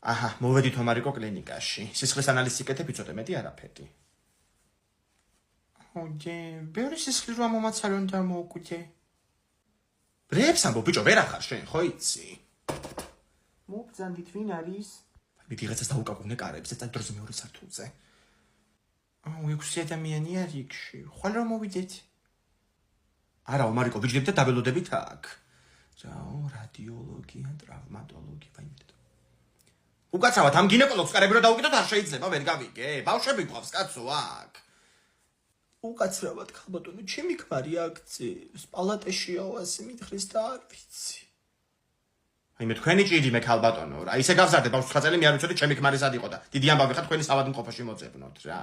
აჰა, მოვედით ომარიკო კლინიკაში. სისხლის ანალიზი იკეთებ, იცოდე მეტი არაფერი. ოდე, ბევრი სისხლი რა მომაცალე უნდა მოვკვდე. ბრებს ამბობ, ბიჭო, ვერ ახარ შენ, ხო იცი? მობძანდით ვინ არის? მე ვიღაცას დაუკავებნე კარებს, ეს დროზე მეორე სართულზე. აუ, 6 ადამიანი არის იქში. ხვალ რა მოვიდეთ? არა, ომარიკო, ვიჯდებით და დაბელოდებით აქ. რაო, რადიოლოგია, ტრავმატოლოგია, ვაიმე. უკაცრავად ამ გინეკოლოგს კარები რა დაუკიდოთ არ შეიძლება, ვერ გავიგე. ბავშვები გვყავს კაცო აქ. უკაცრავად ხალბატონო, ჩემი ქმარი აქცევს, პალატაშიაო ასე მითხრეს და არ ვიცი. აი მე თქვენი ჭირი მე ხალბატონო რა, ისე გავზარდე ბავშვს 9 წელი მე არ ვიცოდი ჩემი ქმარი სად იყო და დიდი ამბავი ხარ თქვენი ავადმყოფოში მოძებნოთ რა.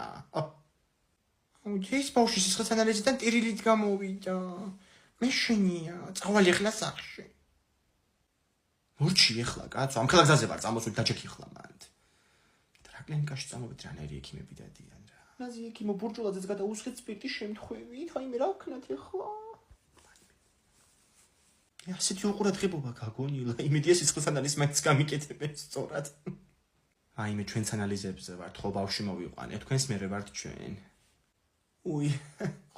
აუ ეს ბავშვი სისხლის ანალიზიდან ტირილით გამოვიდა. მე შენია, წავალი ახლა სახში. მორჩი ახლა კაცო, ამ ხელა გზაზე ვარ, წამოსული დაჭექი ახლა მანდ. რა კლინიკაში წამოვით რანაირი ექიმები დადიან რა. ნაზი ექიმო ბურჭულაძეც გადაუსხეთ სპირტის შემთხვევით, აი მე რა ვქნათ ახლა? ასეთი უყურადღებობა გაგონილა, იმედია სისხლის ანალიზს მაინც გამიკეთებენ სწორად. აი მე ჩვენს ანალიზებზე ვართ, ხო ბავშვი მოვიყვანე, თქვენს მერე ვართ ჩვენ. უი,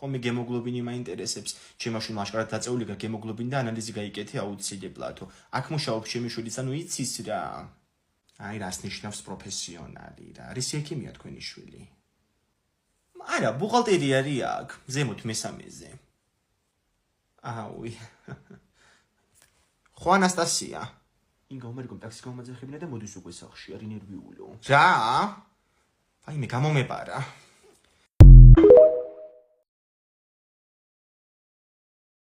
ხომი გემოგლობინი მაინტერესებს. ჩემ მაშინ ლაშქარად დაწეული გემოგლობინი და ანალიზი გაიკეთე აუცილებლადო. აქ მუშაობს ჩემი შვილიც, ანუ იცის რა. აი რას ნიშნავს პროფესიონალი რა. არის ექიმია თქვენი შვილი? არა, ბუღალტერი არის აქ, ზემოთ მესამეზე. აუი. ხო ანასტასია. ინგა ომარიკომ ტაქსის გამომაძახებინა და მოდის უკვე სახლში, არის ნერვიულო. რა? აი მე გამომეპარა.